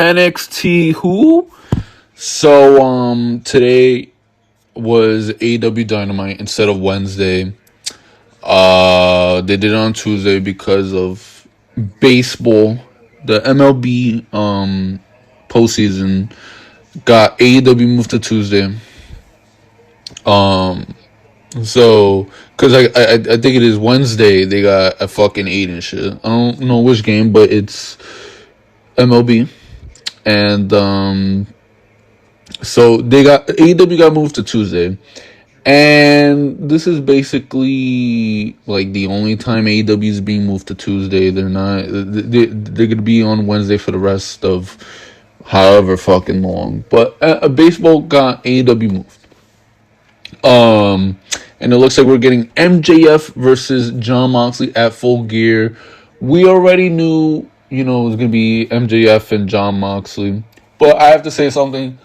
NXT who? So today was AEW Dynamite instead of Wednesday. They did it on Tuesday because of baseball. The MLB postseason got AEW moved to Tuesday. So because I think it is Wednesday they got a fucking 8 and shit. I don't know which game, but it's MLB. And so they got AEW got moved to Tuesday. And this is basically like the only time AEW is being moved to Tuesday. They're not. They're gonna be on Wednesday for the rest of however fucking long. But baseball got AEW moved. And it looks like we're getting MJF versus Jon Moxley at Full Gear. We already knew, it was gonna be MJF and Jon Moxley. But I have to say something.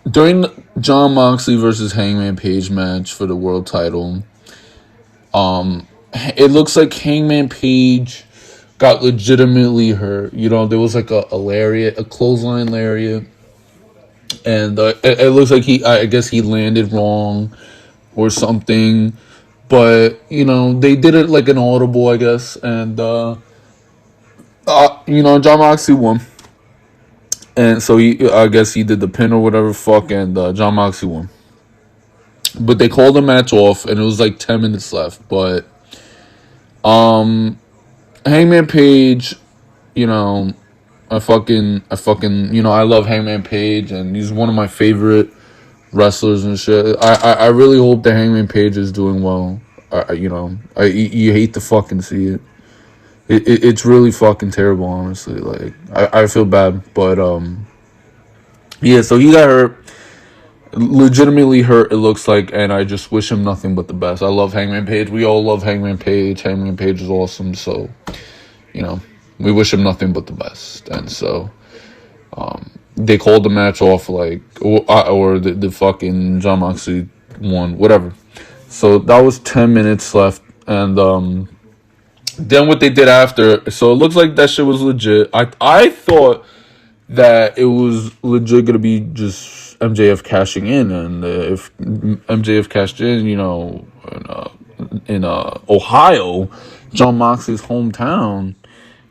During Jon Moxley versus Hangman Page match for the world title, it looks like Hangman Page got legitimately hurt. There was like a lariat, a clothesline lariat, and it looks like I guess he landed wrong or something. But they did it like an audible, I guess, and Jon Moxley won. And so I guess he did the pin or whatever and Jon Moxley won. But they called the match off and it was like 10 minutes left. But Hangman Page, I love Hangman Page and he's one of my favorite wrestlers and shit. I really hope that Hangman Page is doing well. You hate to fucking see it. It's really fucking terrible, honestly. Like, I feel bad. But, yeah, so he got hurt. Legitimately hurt, it looks like. And I just wish him nothing but the best. I love Hangman Page. We all love Hangman Page. Hangman Page is awesome. So, we wish him nothing but the best. And so, they called the match off, like, or the fucking Jon Moxley won, whatever. So, that was 10 minutes left. And, then what they did after, so it looks like that shit was legit. I thought that it was legit gonna be just MJF cashing in, and if MJF cashed in, in Ohio, Jon Moxley's hometown,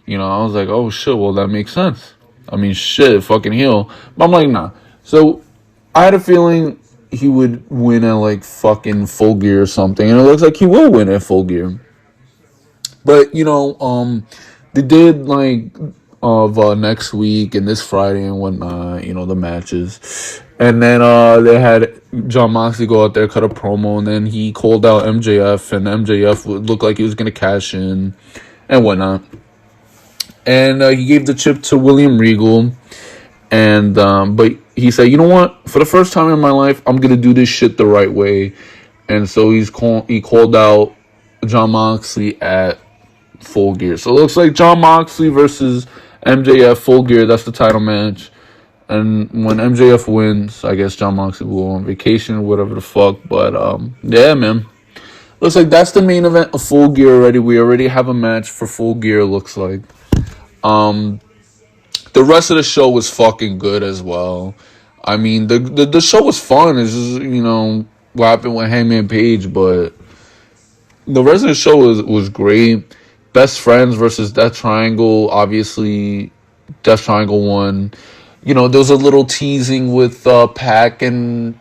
I was like, oh shit, well that makes sense. I mean, shit, fucking heel. But I'm like, nah. So I had a feeling he would win at like fucking Full Gear or something, and it looks like he will win at Full Gear. But, they did, like, of next week and this Friday and whatnot, the matches. And then they had Jon Moxley go out there, cut a promo, and then he called out MJF, and MJF would look like he was going to cash in and whatnot. And he gave the chip to William Regal. And, but he said, you know what? For the first time in my life, I'm going to do this shit the right way. And so he called out Jon Moxley at Full Gear. So it looks like Jon Moxley versus MJF Full Gear. That's the title match. And when MJF wins, I guess Jon Moxley will go on vacation or whatever the fuck. But yeah, man. Looks like that's the main event of Full Gear already. We already have a match for Full Gear, looks like. The rest of the show was fucking good as well. I mean, the show was fun. It's just, what happened with Hangman Page, but the rest of the show was great. Best Friends versus Death Triangle. Obviously, Death Triangle won. There was a little teasing with Pac and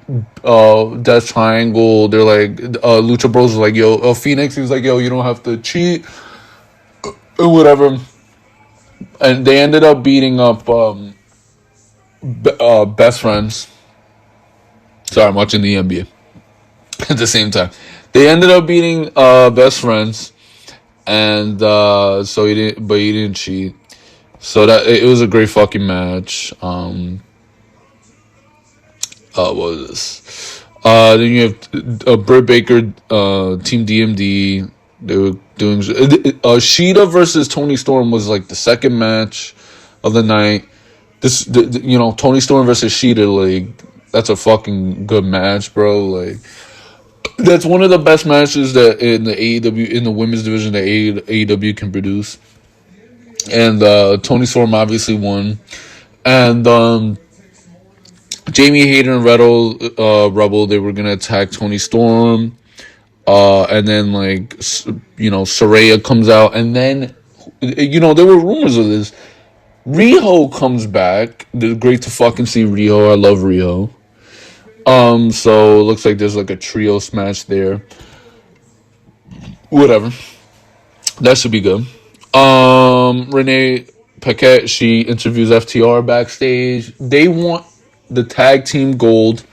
Death Triangle. They're like, Lucha Bros was like, yo, Fenix, he was like, yo, you don't have to cheat. Or whatever. And they ended up beating up Best Friends. Sorry, I'm watching the NBA at the same time. They ended up beating Best Friends. And so he didn't cheat. So that it was a great fucking match. What was this? Then you have Britt Baker, Team DMD. They were doing Shida versus Toni Storm was like the second match of the night. Toni Storm versus Shida, like that's a fucking good match, bro. Like that's one of the best matches that in the AEW in the women's division that AEW can produce. And Toni Storm obviously won. And Jamie Hayter and Rebel, they were gonna attack Toni Storm. And then Saraya comes out, and then there were rumors of this. Riho comes back. It's great to fucking see Riho. I love Riho. So it looks like there's like a trios match there. Whatever. That should be good. Renee Paquette, she interviews FTR backstage. They want the tag team gold,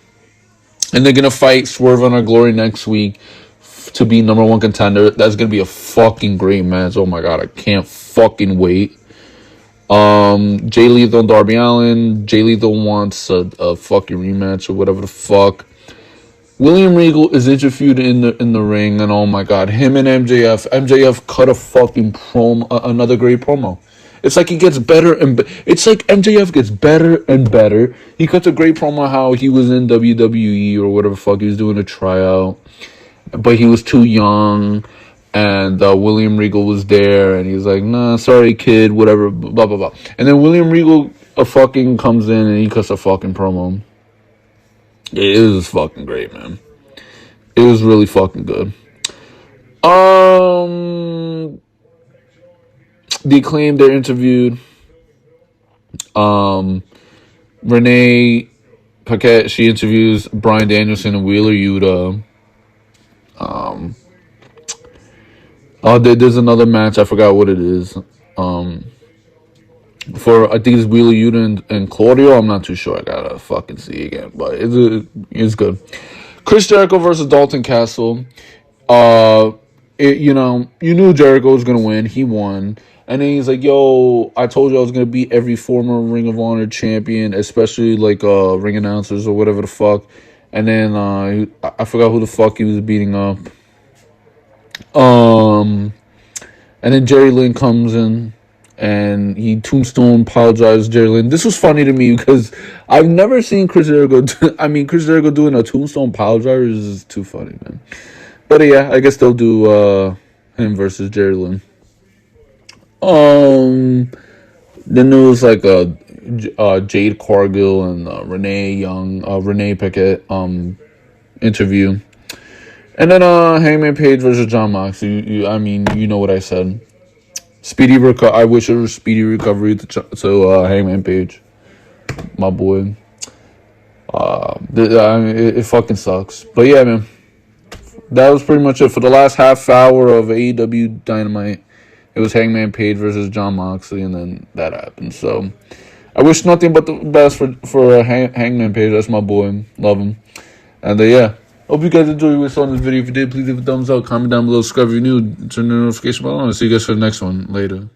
and they're gonna fight Swerve on Our Glory next week to be number one contender. That's gonna be a fucking great match. Oh my god, I can't fucking wait. Jay Lethal and Darby Allin. Jay Lethal wants a fucking rematch or whatever the fuck. William Regal is interviewed in the ring, and oh my god, him and MJF cut a fucking promo, another great promo. It's like he gets better and it's like MJF gets better and better. He cuts a great promo how he was in WWE or whatever the fuck he was doing a tryout, but he was too young. And William Regal was there, and he's like, "Nah, sorry, kid, whatever, blah blah blah." And then William Regal fucking comes in and he cuts a fucking promo. It was fucking great, man. It was really fucking good. The Acclaimed, they're interviewed. Renee Paquette, she interviews Bryan Danielson and Wheeler Yuta. There's another match. I forgot what it is. For I think it's Wheeler Yuta and Claudio. I'm not too sure. I gotta fucking see again, but it's good. Chris Jericho versus Dalton Castle. You knew Jericho was gonna win. He won, and then he's like, "Yo, I told you I was gonna beat every former Ring of Honor champion, especially like ring announcers or whatever the fuck." And then I forgot who the fuck he was beating up. And then Jerry Lynn comes in and he tombstone apologizes to Jerry Lynn. This was funny to me because I've never seen Chris Jericho Chris Jericho doing a tombstone apologize is too funny, man. But yeah, I guess they'll do him versus Jerry Lynn. Then there was like a Jade Cargill and Renee Paquette interview. And then Hangman Page versus Jon Moxley. You know what I said. I wish it was speedy recovery to Hangman Page, my boy. It fucking sucks. But yeah, man, that was pretty much it for the last half hour of AEW Dynamite. It was Hangman Page versus Jon Moxley, and then that happened. So I wish nothing but the best for Hangman Page. That's my boy. Love him. And yeah. Hope you guys enjoyed what you saw in this video. If you did, please leave a thumbs up, comment down below, subscribe if you're new, turn the notification bell on. I'll see you guys for the next one. Later.